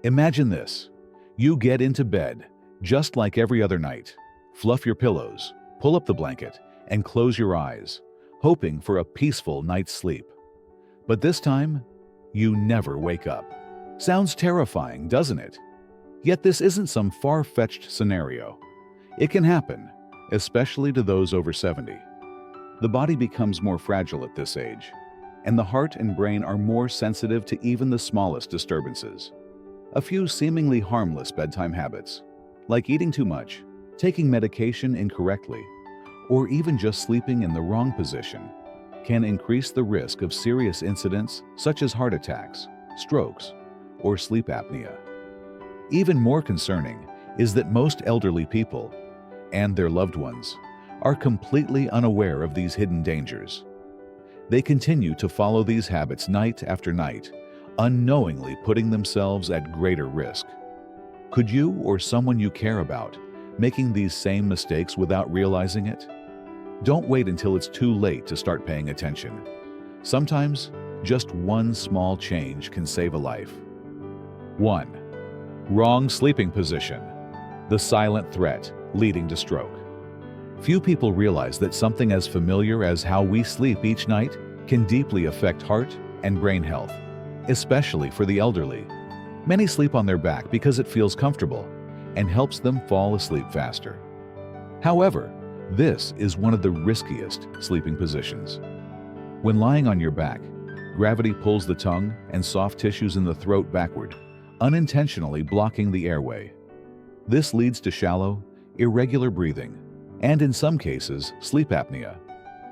Imagine this. You get into bed, just like every other night. Fluff your pillows, pull up the blanket, and close your eyes, hoping for a peaceful night's sleep. But this time, you never wake up. Sounds terrifying, doesn't it? Yet this isn't some far-fetched scenario. It can happen, especially to those over 70. The body becomes more fragile at this age, and the heart and brain are more sensitive to even the smallest disturbances. A few seemingly harmless bedtime habits, like eating too much, taking medication incorrectly, or even just sleeping in the wrong position, can increase the risk of serious incidents such as heart attacks, strokes, or sleep apnea. Even more concerning is that most elderly people and their loved ones are completely unaware of these hidden dangers. They continue to follow these habits night after night, unknowingly putting themselves at greater risk. Could you or someone you care about making these same mistakes without realizing it? Don't wait until it's too late to start paying attention. Sometimes, just one small change can save a life. 1. Wrong sleeping position. The silent threat leading to stroke. Few people realize that something as familiar as how we sleep each night can deeply affect heart and brain health, especially for the elderly. Many sleep on their back because it feels comfortable and helps them fall asleep faster. However, this is one of the riskiest sleeping positions. When lying on your back, gravity pulls the tongue and soft tissues in the throat backward, unintentionally blocking the airway. This leads to shallow, irregular breathing, and in some cases, sleep apnea,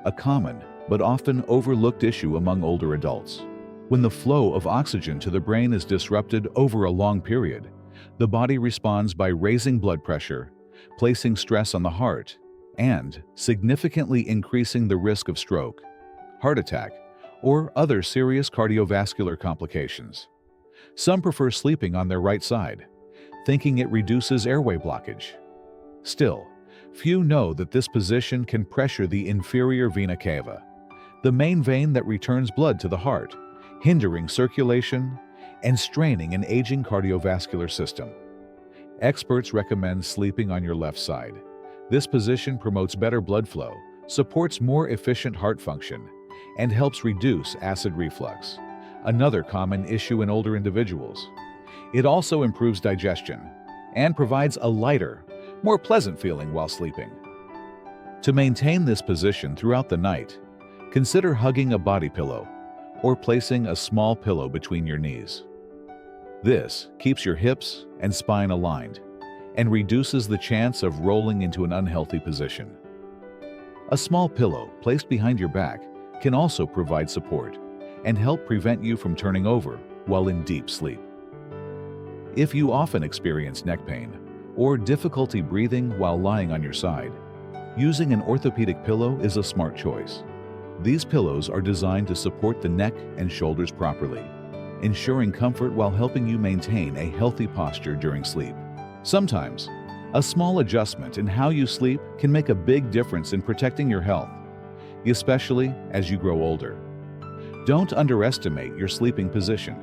a common but often overlooked issue among older adults. When the flow of oxygen to the brain is disrupted over a long period, the body responds by raising blood pressure, placing stress on the heart, and significantly increasing the risk of stroke, heart attack, or other serious cardiovascular complications. Some prefer sleeping on their right side, thinking it reduces airway blockage. Still, few know that this position can pressure the inferior vena cava, the main vein that returns blood to the heart, hindering circulation and straining an aging cardiovascular system. Experts recommend sleeping on your left side. This position promotes better blood flow, supports more efficient heart function, and helps reduce acid reflux, another common issue in older individuals. It also improves digestion and provides a lighter, more pleasant feeling while sleeping. To maintain this position throughout the night, consider hugging a body pillow or placing a small pillow between your knees. This keeps your hips and spine aligned and reduces the chance of rolling into an unhealthy position. A small pillow placed behind your back can also provide support and help prevent you from turning over while in deep sleep. If you often experience neck pain or difficulty breathing while lying on your side, using an orthopedic pillow is a smart choice. These pillows are designed to support the neck and shoulders properly, ensuring comfort while helping you maintain a healthy posture during sleep. Sometimes, a small adjustment in how you sleep can make a big difference in protecting your health, especially as you grow older. Don't underestimate your sleeping position.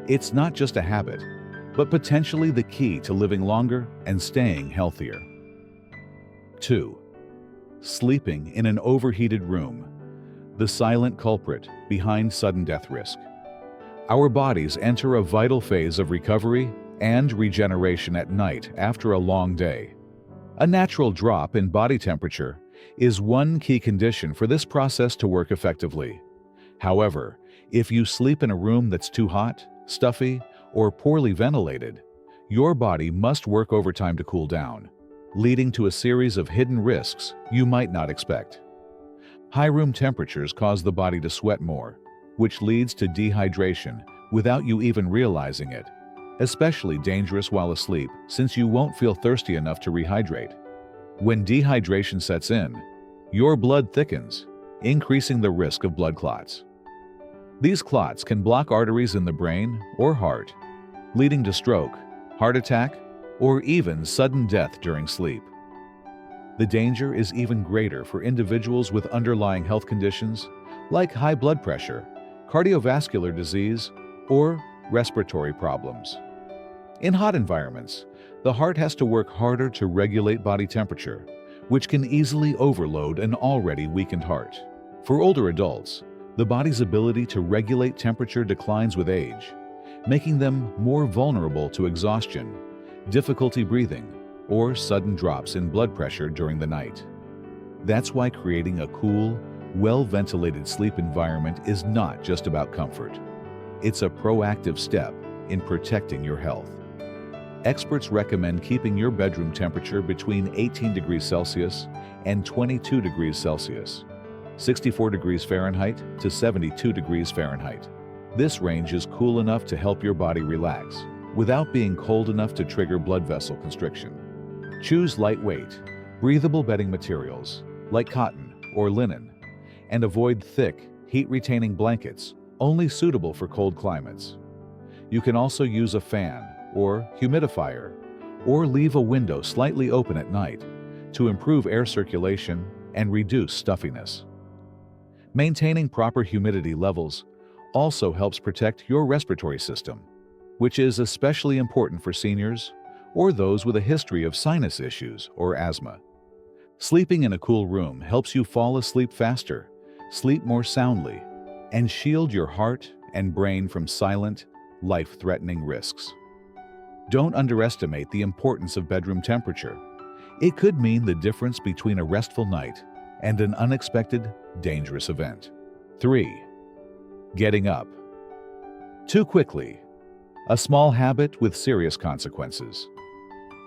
It's not just a habit, but potentially the key to living longer and staying healthier. 2. Sleeping in an overheated room. The silent culprit behind sudden death risk. Our bodies enter a vital phase of recovery and regeneration at night after a long day. A natural drop in body temperature is one key condition for this process to work effectively. However, if you sleep in a room that's too hot, stuffy, or poorly ventilated, your body must work overtime to cool down, leading to a series of hidden risks you might not expect. High room temperatures cause the body to sweat more, which leads to dehydration without you even realizing it, especially dangerous while asleep since you won't feel thirsty enough to rehydrate. When dehydration sets in, your blood thickens, increasing the risk of blood clots. These clots can block arteries in the brain or heart, leading to stroke, heart attack, or even sudden death during sleep. The danger is even greater for individuals with underlying health conditions like high blood pressure, cardiovascular disease, or respiratory problems. In hot environments, the heart has to work harder to regulate body temperature, which can easily overload an already weakened heart. For older adults, the body's ability to regulate temperature declines with age, making them more vulnerable to exhaustion, difficulty breathing, or sudden drops in blood pressure during the night. That's why creating a cool, well-ventilated sleep environment is not just about comfort. It's a proactive step in protecting your health. Experts recommend keeping your bedroom temperature between 18 degrees Celsius and 22 degrees Celsius, 64 degrees Fahrenheit to 72 degrees Fahrenheit. This range is cool enough to help your body relax, without being cold enough to trigger blood vessel constriction. Choose lightweight, breathable bedding materials, like cotton or linen, and avoid thick, heat-retaining blankets, only suitable for cold climates. You can also use a fan or humidifier, or leave a window slightly open at night to improve air circulation and reduce stuffiness. Maintaining proper humidity levels also helps protect your respiratory system, which is especially important for seniors or those with a history of sinus issues or asthma. Sleeping in a cool room helps you fall asleep faster, sleep more soundly, and shield your heart and brain from silent, life-threatening risks. Don't underestimate the importance of bedroom temperature. It could mean the difference between a restful night and an unexpected, dangerous event. 3. Getting up too quickly. A small habit with serious consequences.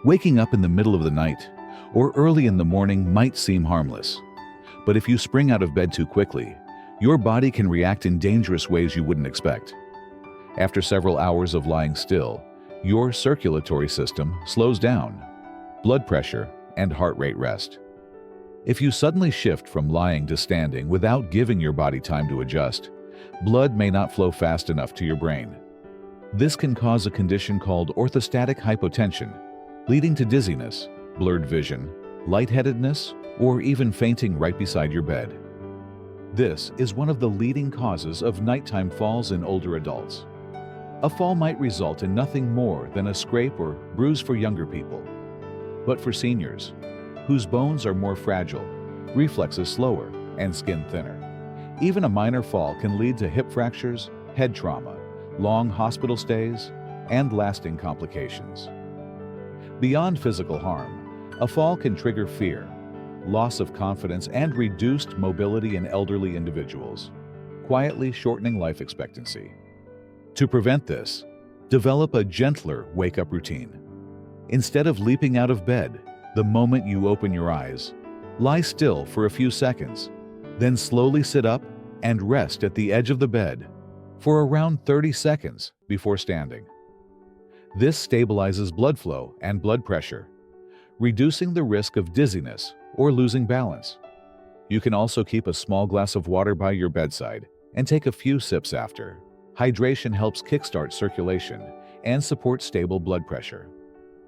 Waking up in the middle of the night or early in the morning might seem harmless, but if you spring out of bed too quickly, your body can react in dangerous ways you wouldn't expect. After several hours of lying still, your circulatory system slows down, blood pressure and heart rate rest. If you suddenly shift from lying to standing without giving your body time to adjust, blood may not flow fast enough to your brain. This can cause a condition called orthostatic hypotension, leading to dizziness, blurred vision, lightheadedness, or even fainting right beside your bed. This is one of the leading causes of nighttime falls in older adults. A fall might result in nothing more than a scrape or bruise for younger people. But for seniors, whose bones are more fragile, reflexes slower, and skin thinner, even a minor fall can lead to hip fractures, head trauma, long hospital stays, and lasting complications. Beyond physical harm, a fall can trigger fear, loss of confidence, and reduced mobility in elderly individuals, quietly shortening life expectancy. To prevent this, develop a gentler wake-up routine. Instead of leaping out of bed the moment you open your eyes, lie still for a few seconds, then slowly sit up and rest at the edge of the bed for around 30 seconds before standing. This stabilizes blood flow and blood pressure, reducing the risk of dizziness or losing balance. You can also keep a small glass of water by your bedside and take a few sips after. Hydration helps kickstart circulation and support stable blood pressure.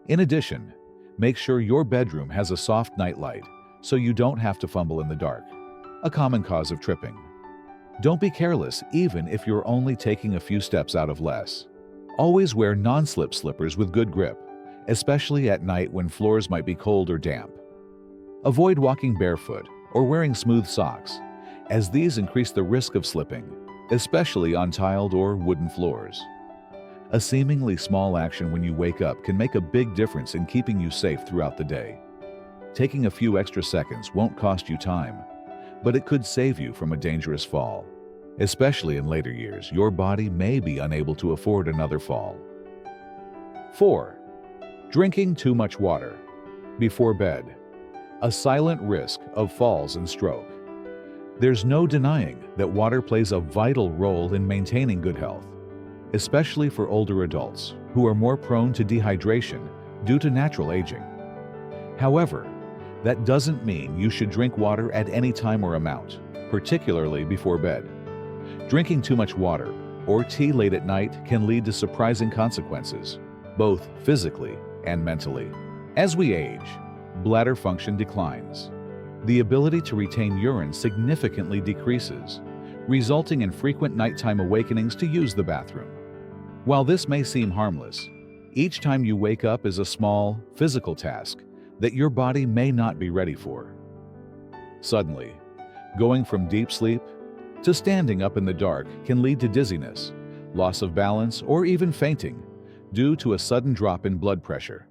In addition, make sure your bedroom has a soft nightlight so you don't have to fumble in the dark, a common cause of tripping. Don't be careless even if you're only taking a few steps out of less. Always wear non-slip slippers with good grip, especially at night when floors might be cold or damp. Avoid walking barefoot or wearing smooth socks, as these increase the risk of slipping, especially on tiled or wooden floors. A seemingly small action when you wake up can make a big difference in keeping you safe throughout the day. Taking a few extra seconds won't cost you time, but it could save you from a dangerous fall. Especially in later years, your body may be unable to afford another fall. 4. Drinking too much water before bed. A silent risk of falls and stroke. There's no denying that water plays a vital role in maintaining good health, especially for older adults who are more prone to dehydration due to natural aging. However, that doesn't mean you should drink water at any time or amount, particularly before bed. Drinking too much water or tea late at night can lead to surprising consequences, both physically and mentally. As we age, bladder function declines. The ability to retain urine significantly decreases, resulting in frequent nighttime awakenings to use the bathroom. While this may seem harmless, Each time you wake up is a small, physical task that your body may not be ready for. Suddenly, going from deep sleep to standing up in the dark can lead to dizziness, loss of balance, or even fainting due to a sudden drop in blood pressure.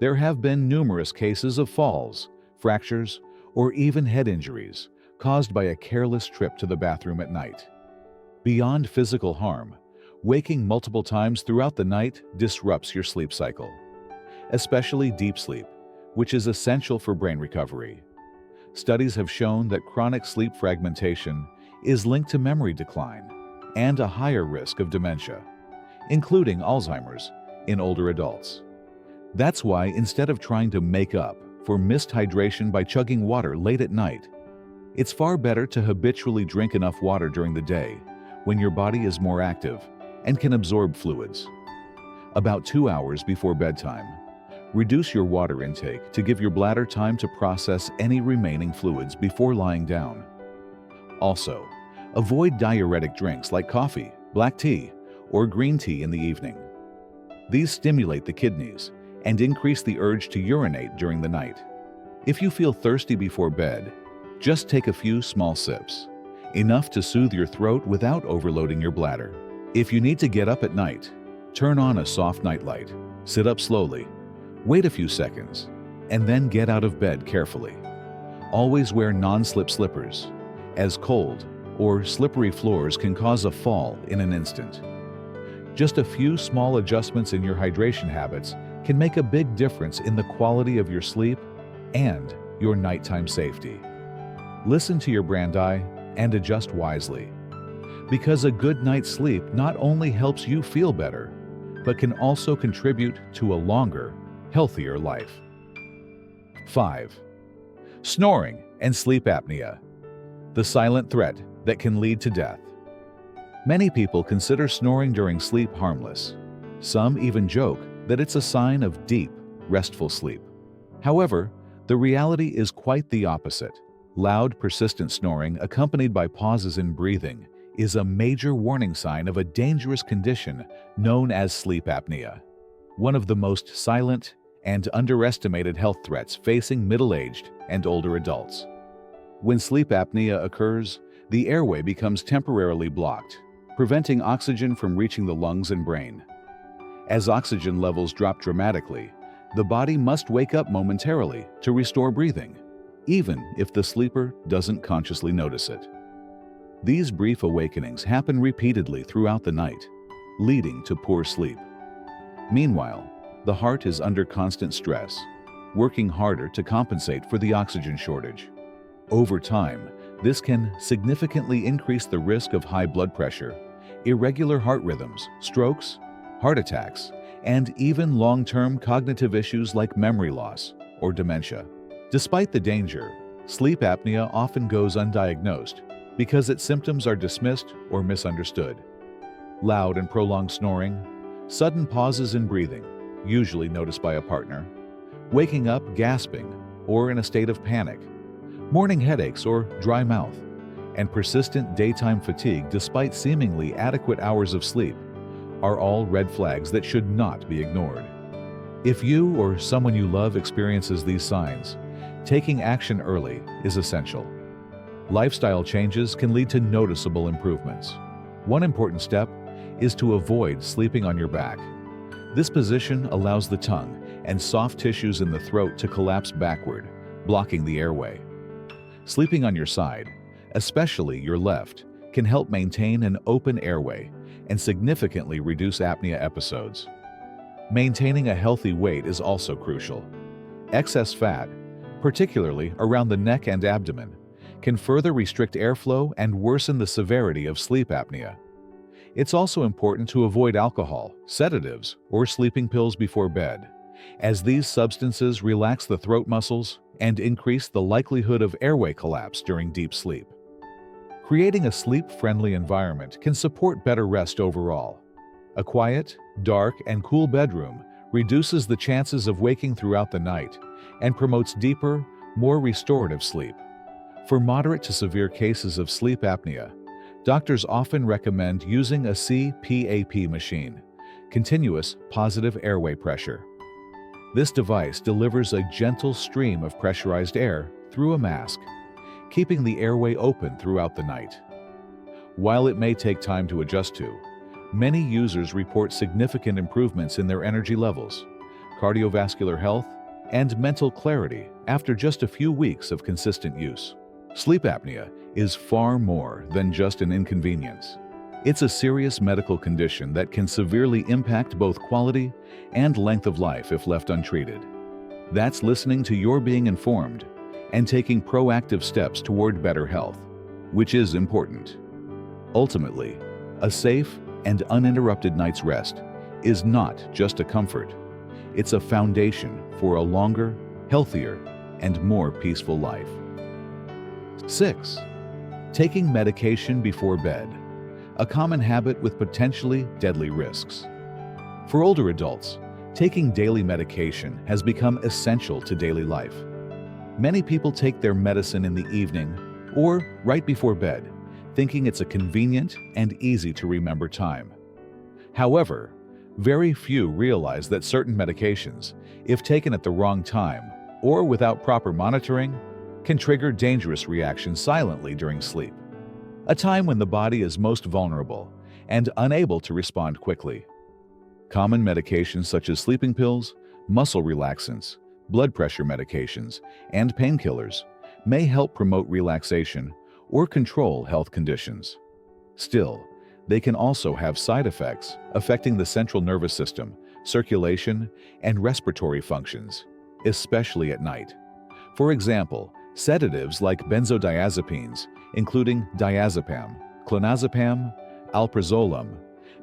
There have been numerous cases of falls, fractures, or even head injuries caused by a careless trip to the bathroom at night. Beyond physical harm, waking multiple times throughout the night disrupts your sleep cycle, especially deep sleep, which is essential for brain recovery. Studies have shown that chronic sleep fragmentation is linked to memory decline and a higher risk of dementia, including Alzheimer's, in older adults. That's why instead of trying to make up for missed hydration by chugging water late at night, it's far better to habitually drink enough water during the day when your body is more active and can absorb fluids. About 2 hours before bedtime, reduce your water intake to give your bladder time to process any remaining fluids before lying down. Also, avoid diuretic drinks like coffee, black tea, or green tea in the evening. These stimulate the kidneys and increase the urge to urinate during the night. If you feel thirsty before bed, just take a few small sips, enough to soothe your throat without overloading your bladder. If you need to get up at night, turn on a soft nightlight, sit up slowly, wait a few seconds, and then get out of bed carefully. Always wear non-slip slippers, as cold or slippery floors can cause a fall in an instant. Just a few small adjustments in your hydration habits can make a big difference in the quality of your sleep and your nighttime safety. Listen to your brand eye and adjust wisely, because a good night's sleep not only helps you feel better, but can also contribute to a longer, healthier life. 5. Snoring and sleep apnea, the silent threat that can lead to death. Many people consider snoring during sleep harmless. Some even joke that it's a sign of deep, restful sleep. However, the reality is quite the opposite. Loud, persistent snoring accompanied by pauses in breathing is a major warning sign of a dangerous condition known as sleep apnea, one of the most silent and underestimated health threats facing middle-aged and older adults. When sleep apnea occurs, the airway becomes temporarily blocked, preventing oxygen from reaching the lungs and brain. As oxygen levels drop dramatically, the body must wake up momentarily to restore breathing, even if the sleeper doesn't consciously notice it. These brief awakenings happen repeatedly throughout the night, leading to poor sleep. Meanwhile, the heart is under constant stress, working harder to compensate for the oxygen shortage. Over time, this can significantly increase the risk of high blood pressure, irregular heart rhythms, strokes, heart attacks, and even long-term cognitive issues like memory loss or dementia. Despite the danger, sleep apnea often goes undiagnosed because its symptoms are dismissed or misunderstood. Loud and prolonged snoring, sudden pauses in breathing, usually noticed by a partner, waking up gasping or in a state of panic, morning headaches or dry mouth, and persistent daytime fatigue despite seemingly adequate hours of sleep are all red flags that should not be ignored. If you or someone you love experiences these signs, taking action early is essential. Lifestyle changes can lead to noticeable improvements. One important step is to avoid sleeping on your back. This position allows the tongue and soft tissues in the throat to collapse backward, blocking the airway. Sleeping on your side, especially your left, can help maintain an open airway and significantly reduce apnea episodes. Maintaining a healthy weight is also crucial. Excess fat, particularly around the neck and abdomen, can further restrict airflow and worsen the severity of sleep apnea. It's also important to avoid alcohol, sedatives, or sleeping pills before bed, as these substances relax the throat muscles and increase the likelihood of airway collapse during deep sleep. Creating a sleep-friendly environment can support better rest overall. A quiet, dark, and cool bedroom reduces the chances of waking throughout the night and promotes deeper, more restorative sleep. For moderate to severe cases of sleep apnea, doctors often recommend using a CPAP machine, continuous positive airway pressure. This device delivers a gentle stream of pressurized air through a mask, keeping the airway open throughout the night. While it may take time to adjust to, many users report significant improvements in their energy levels, cardiovascular health, and mental clarity after just a few weeks of consistent use. Sleep apnea is far more than just an inconvenience. It's a serious medical condition that can severely impact both quality and length of life if left untreated. That's listening to your being informed and taking proactive steps toward better health, which is important. Ultimately, a safe and uninterrupted night's rest is not just a comfort. It's a foundation for a longer, healthier, and more peaceful life. 6. Taking medication before bed, a common habit with potentially deadly risks. For older adults, taking daily medication has become essential to daily life. Many people take their medicine in the evening or right before bed, thinking it's a convenient and easy to remember time. However, very few realize that certain medications, if taken at the wrong time or without proper monitoring, can trigger dangerous reactions silently during sleep, a time when the body is most vulnerable and unable to respond quickly. Common medications such as sleeping pills, muscle relaxants, blood pressure medications, and painkillers may help promote relaxation or control health conditions. Still, they can also have side effects affecting the central nervous system, circulation, and respiratory functions, especially at night. For example, sedatives like benzodiazepines, including diazepam, clonazepam, alprazolam,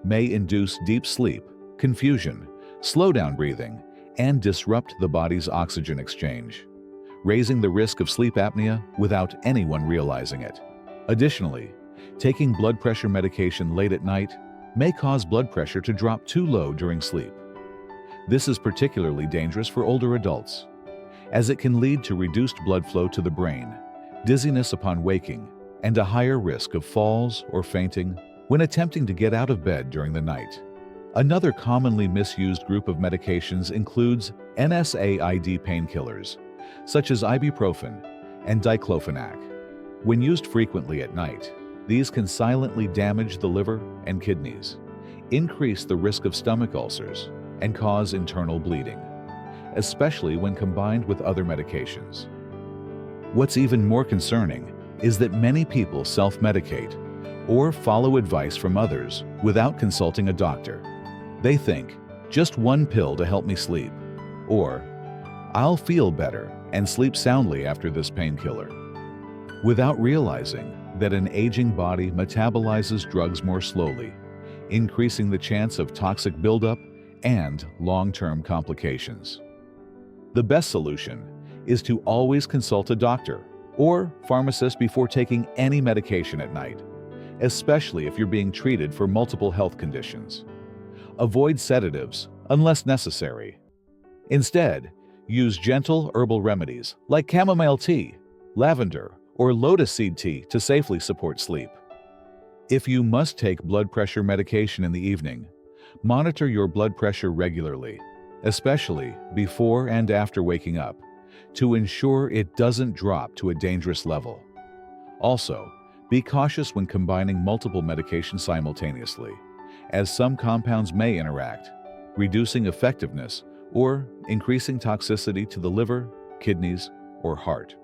may induce deep sleep, confusion, slow down breathing, and disrupt the body's oxygen exchange, raising the risk of sleep apnea without anyone realizing it. Additionally, taking blood pressure medication late at night may cause blood pressure to drop too low during sleep. This is particularly dangerous for older adults, as it can lead to reduced blood flow to the brain, dizziness upon waking, and a higher risk of falls or fainting when attempting to get out of bed during the night. Another commonly misused group of medications includes NSAID painkillers, such as ibuprofen and diclofenac. When used frequently at night, these can silently damage the liver and kidneys, increase the risk of stomach ulcers, and cause internal bleeding, especially when combined with other medications. What's even more concerning is that many people self-medicate or follow advice from others without consulting a doctor. They think, just one pill to help me sleep, or I'll feel better and sleep soundly after this painkiller, without realizing that an aging body metabolizes drugs more slowly, increasing the chance of toxic buildup and long-term complications. The best solution is to always consult a doctor or pharmacist before taking any medication at night, especially if you're being treated for multiple health conditions. Avoid sedatives unless necessary. Instead, use gentle herbal remedies like chamomile tea, lavender, or lotus seed tea to safely support sleep. If you must take blood pressure medication in the evening, monitor your blood pressure regularly, especially before and after waking up, to ensure it doesn't drop to a dangerous level. Also, be cautious when combining multiple medications simultaneously, as some compounds may interact, reducing effectiveness or increasing toxicity to the liver, kidneys, or heart.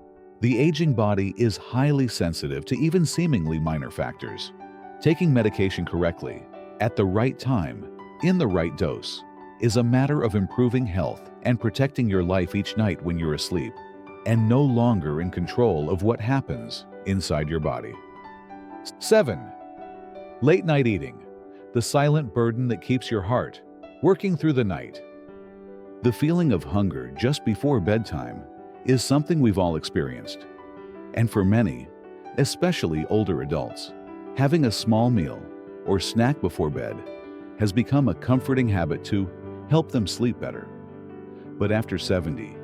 The aging body is highly sensitive to even seemingly minor factors. Taking medication correctly, at the right time, in the right dose, is a matter of improving health and protecting your life each night when you're asleep, and no longer in control of what happens inside your body. 7. Late night eating, the silent burden that keeps your heart working through the night. The feeling of hunger just before bedtime is something we've all experienced. And for many, especially older adults, having a small meal or snack before bed has become a comforting habit to help them sleep better. But after 70,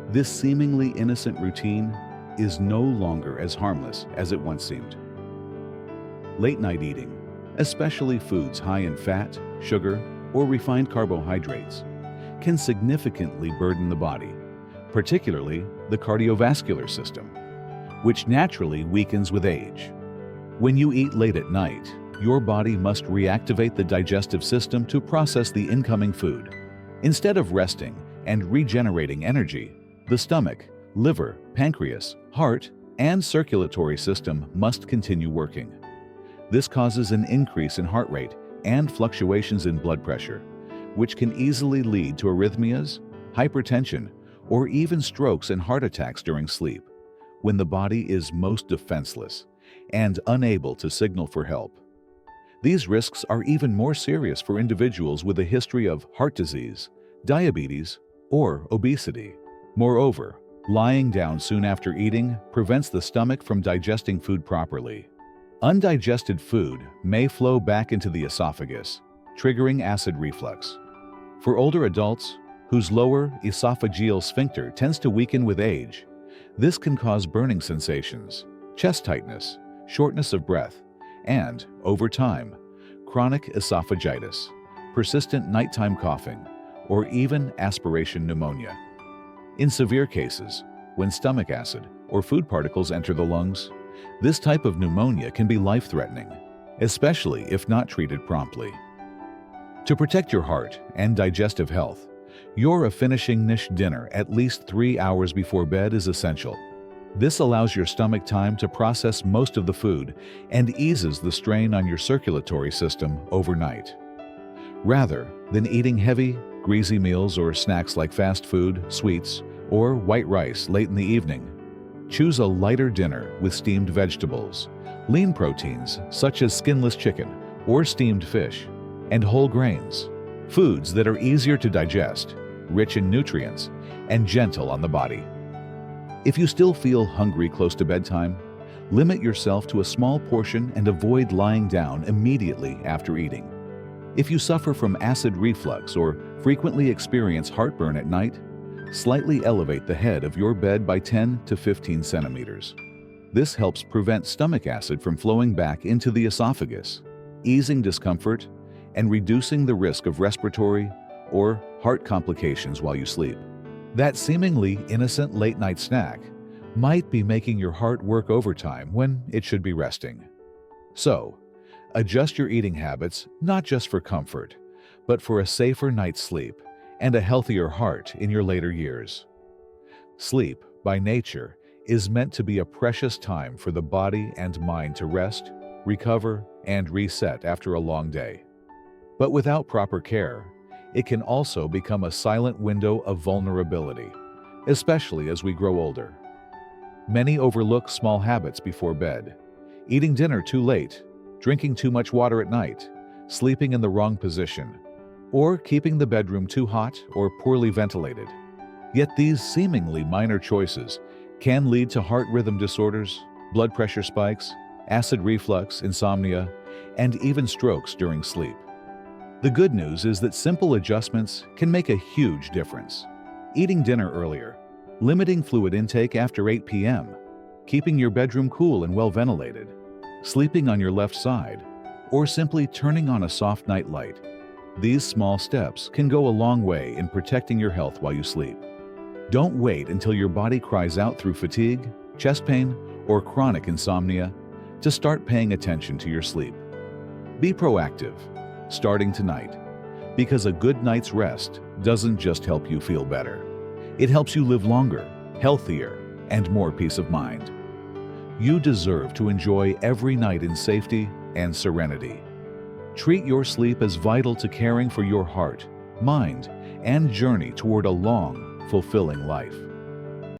this seemingly innocent routine is no longer as harmless as it once seemed. Late night eating, especially foods high in fat, sugar, or refined carbohydrates can significantly burden the body, particularly the cardiovascular system, which naturally weakens with age. When you eat late at night, your body must reactivate the digestive system to process the incoming food. Instead of resting and regenerating energy, the stomach, liver, pancreas, heart, and circulatory system must continue working. This causes an increase in heart rate and fluctuations in blood pressure, which can easily lead to arrhythmias, hypertension, or even strokes and heart attacks during sleep, when the body is most defenseless and unable to signal for help. These risks are even more serious for individuals with a history of heart disease, diabetes, or obesity. Moreover, lying down soon after eating prevents the stomach from digesting food properly. Undigested food may flow back into the esophagus, triggering acid reflux. For older adults, whose lower esophageal sphincter tends to weaken with age, this can cause burning sensations, chest tightness, shortness of breath, and, over time, chronic esophagitis, persistent nighttime coughing, or even aspiration pneumonia. In severe cases, when stomach acid or food particles enter the lungs, this type of pneumonia can be life-threatening, especially if not treated promptly. To protect your heart and digestive health, your finishing dinner at least 3 hours before bed is essential. This allows your stomach time to process most of the food and eases the strain on your circulatory system overnight. Rather than eating heavy, greasy meals or snacks like fast food, sweets, or white rice late in the evening, choose a lighter dinner with steamed vegetables, lean proteins such as skinless chicken or steamed fish, and whole grains, foods that are easier to digest, rich in nutrients, and gentle on the body. If you still feel hungry close to bedtime, limit yourself to a small portion and avoid lying down immediately after eating. If you suffer from acid reflux or frequently experience heartburn at night, slightly elevate the head of your bed by 10 to 15 centimeters. This helps prevent stomach acid from flowing back into the esophagus, easing discomfort and reducing the risk of respiratory or heart complications while you sleep. That seemingly innocent late-night snack might be making your heart work overtime when it should be resting. So, adjust your eating habits not just for comfort, but for a safer night's sleep and a healthier heart in your later years. Sleep, by nature, is meant to be a precious time for the body and mind to rest, recover, and reset after a long day. But without proper care, it can also become a silent window of vulnerability, especially as we grow older. Many overlook small habits before bed: eating dinner too late, drinking too much water at night, sleeping in the wrong position, or keeping the bedroom too hot or poorly ventilated. Yet these seemingly minor choices can lead to heart rhythm disorders, blood pressure spikes, acid reflux, insomnia, and even strokes during sleep. The good news is that simple adjustments can make a huge difference. Eating dinner earlier, limiting fluid intake after 8 p.m., keeping your bedroom cool and well ventilated, sleeping on your left side, or simply turning on a soft night light. These small steps can go a long way in protecting your health while you sleep. Don't wait until your body cries out through fatigue, chest pain, or chronic insomnia to start paying attention to your sleep. Be proactive, starting tonight, because a good night's rest doesn't just help you feel better. It helps you live longer, healthier, and more peace of mind. You deserve to enjoy every night in safety and serenity. Treat your sleep as vital to caring for your heart, mind, and journey toward a long, fulfilling life.